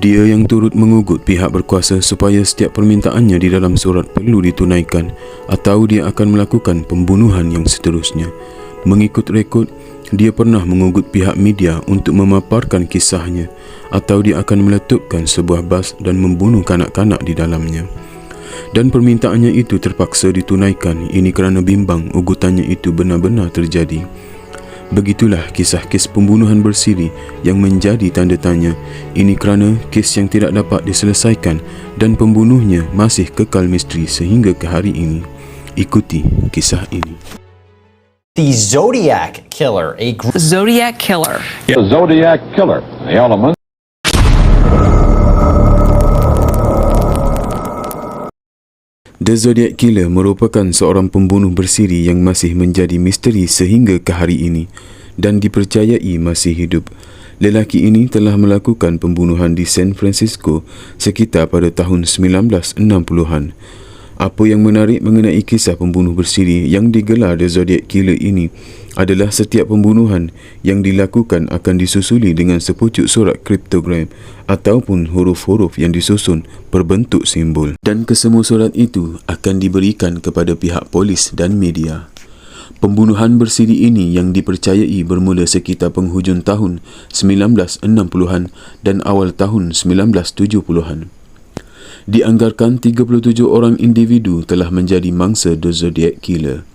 Dia yang turut mengugut pihak berkuasa supaya setiap permintaannya di dalam surat perlu ditunaikan atau dia akan melakukan pembunuhan yang seterusnya. Mengikut rekod, dia pernah mengugut pihak media untuk memaparkan kisahnya atau dia akan meletupkan sebuah bas dan membunuh kanak-kanak di dalamnya. Dan permintaannya itu terpaksa ditunaikan, ini kerana bimbang ugutannya itu benar-benar terjadi. Begitulah kisah kes pembunuhan bersiri yang menjadi tanda tanya. Ini kerana kes yang tidak dapat diselesaikan dan pembunuhnya masih kekal misteri sehingga ke hari ini. Ikuti kisah ini. The Zodiac Killer, Zodiac Killer. The Zodiac Killer, the element. The Zodiac Killer merupakan seorang pembunuh bersiri yang masih menjadi misteri sehingga ke hari ini dan dipercayai masih hidup. Lelaki ini telah melakukan pembunuhan di San Francisco sekitar pada tahun 1960-an. Apa yang menarik mengenai kisah pembunuh bersiri yang digelar The Zodiac Killer ini adalah setiap pembunuhan yang dilakukan akan disusuli dengan sepucuk surat kriptogram ataupun huruf-huruf yang disusun berbentuk simbol. Dan kesemua surat itu akan diberikan kepada pihak polis dan media. Pembunuhan bersiri ini yang dipercayai bermula sekitar penghujung tahun 1960-an dan awal tahun 1970-an. Dianggarkan 37 orang individu telah menjadi mangsa The Zodiac Killer.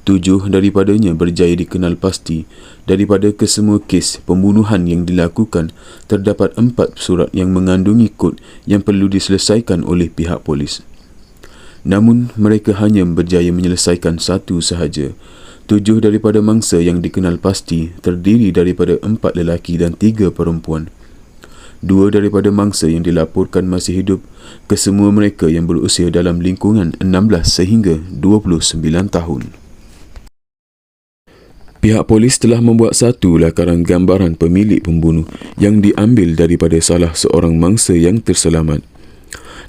7 daripadanya berjaya dikenal pasti. Daripada kesemua kes pembunuhan yang dilakukan, terdapat 4 surat yang mengandungi kod yang perlu diselesaikan oleh pihak polis. Namun, mereka hanya berjaya menyelesaikan 1 sahaja. 7 daripada mangsa yang dikenal pasti terdiri daripada 4 lelaki dan 3 perempuan. 2 daripada mangsa yang dilaporkan masih hidup, kesemua mereka yang berusia dalam lingkungan 16 sehingga 29 tahun. Pihak polis telah membuat satu lakaran gambaran pemilik pembunuh yang diambil daripada salah seorang mangsa yang terselamat.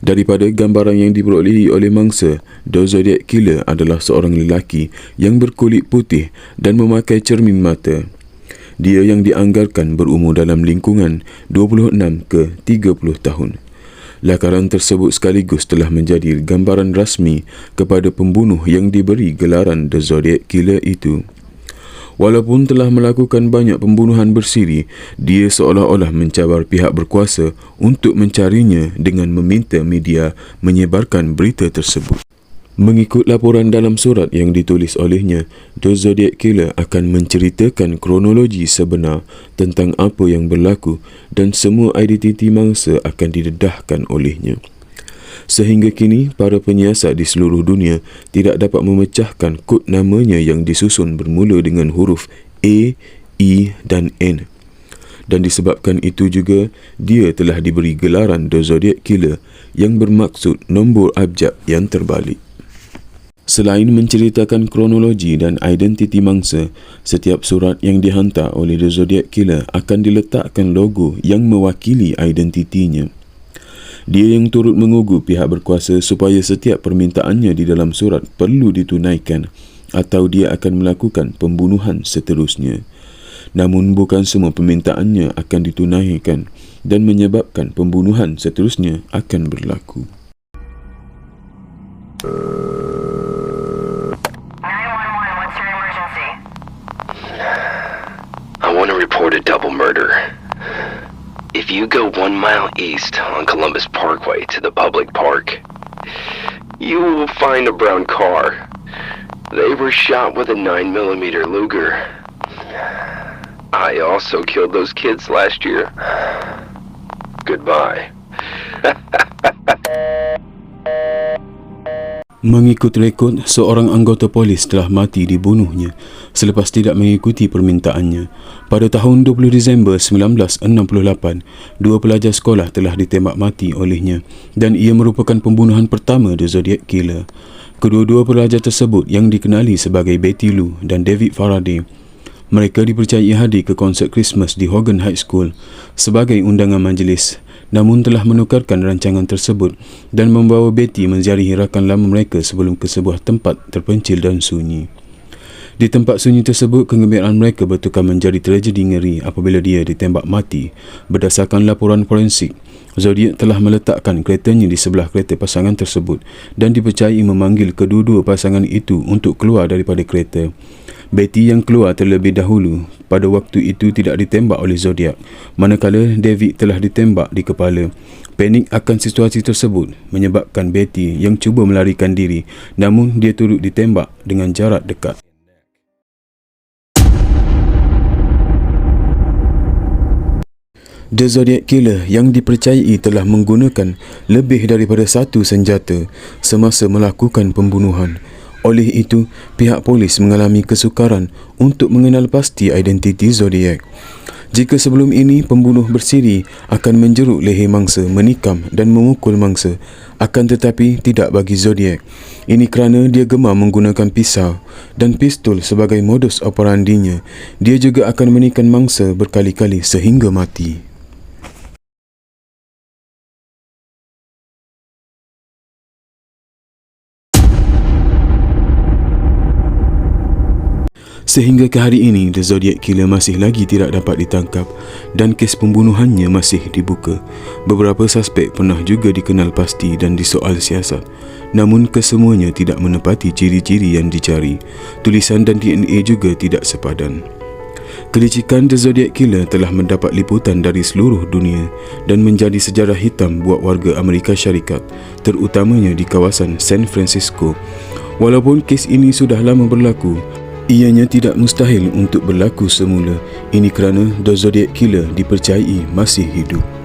Daripada gambaran yang diperolehi oleh mangsa, The Zodiac Killer adalah seorang lelaki yang berkulit putih dan memakai cermin mata. Dia yang dianggarkan berumur dalam lingkungan 26 ke 30 tahun. Lakaran tersebut sekaligus telah menjadi gambaran rasmi kepada pembunuh yang diberi gelaran The Zodiac Killer itu. Walaupun telah melakukan banyak pembunuhan bersiri, dia seolah-olah mencabar pihak berkuasa untuk mencarinya dengan meminta media menyebarkan berita tersebut. Mengikut laporan dalam surat yang ditulis olehnya, The Zodiac Killer akan menceritakan kronologi sebenar tentang apa yang berlaku dan semua identiti mangsa akan didedahkan olehnya. Sehingga kini, para penyiasat di seluruh dunia tidak dapat memecahkan kod namanya yang disusun bermula dengan huruf A, E dan N. Dan disebabkan itu juga, dia telah diberi gelaran The Zodiac Killer yang bermaksud nombor abjad yang terbalik. Selain menceritakan kronologi dan identiti mangsa, setiap surat yang dihantar oleh The Zodiac Killer akan diletakkan logo yang mewakili identitinya. Dia yang turut mengugut pihak berkuasa supaya setiap permintaannya di dalam surat perlu ditunaikan atau dia akan melakukan pembunuhan seterusnya. Namun bukan semua permintaannya akan ditunaikan dan menyebabkan pembunuhan seterusnya akan berlaku. I want to report a double murder. If you go 1 mile east on Columbus Parkway to the public park, you will find a brown car. They were shot with a 9mm Luger. I also killed those kids last year. Goodbye. Mengikut rekod, seorang anggota polis telah mati dibunuhnya selepas tidak mengikuti permintaannya. Pada tahun 20 Disember 1968, 2 pelajar sekolah telah ditembak mati olehnya dan ia merupakan pembunuhan pertama The Zodiac Killer. Kedua-dua pelajar tersebut yang dikenali sebagai Betty Lou dan David Faraday. Mereka dipercayai hadir ke konsert Christmas di Hogan High School sebagai undangan majlis, namun telah menukarkan rancangan tersebut dan membawa Betty menziarahi rakan lama mereka sebelum ke sebuah tempat terpencil dan sunyi. Di tempat sunyi tersebut, kegembiraan mereka bertukar menjadi tragedi ngeri apabila dia ditembak mati. Berdasarkan laporan forensik, Zodiac telah meletakkan keretanya di sebelah kereta pasangan tersebut dan dipercayai memanggil kedua-dua pasangan itu untuk keluar daripada kereta. Betty yang keluar terlebih dahulu pada waktu itu tidak ditembak oleh Zodiac, manakala David telah ditembak di kepala. Panik akan situasi tersebut menyebabkan Betty yang cuba melarikan diri, namun dia turut ditembak dengan jarak dekat. The Zodiac Killer yang dipercayai telah menggunakan lebih daripada satu senjata semasa melakukan pembunuhan. Oleh itu, pihak polis mengalami kesukaran untuk mengenal pasti identiti Zodiac. Jika sebelum ini pembunuh bersiri akan menjeruk leher mangsa, menikam dan memukul mangsa, akan tetapi tidak bagi Zodiac. Ini kerana dia gemar menggunakan pisau dan pistol sebagai modus operandinya. Dia juga akan menikam mangsa berkali-kali sehingga mati. Sehingga ke hari ini, The Zodiac Killer masih lagi tidak dapat ditangkap dan kes pembunuhannya masih dibuka. Beberapa suspek pernah juga dikenal pasti dan disoal siasat, namun kesemuanya tidak menepati ciri-ciri yang dicari. Tulisan dan DNA juga tidak sepadan. Kelicikan The Zodiac Killer telah mendapat liputan dari seluruh dunia dan menjadi sejarah hitam buat warga Amerika Syarikat, terutamanya di kawasan San Francisco. Walaupun kes ini sudah lama berlaku, ianya tidak mustahil untuk berlaku semula. Ini kerana The Zodiac Killer dipercayai masih hidup.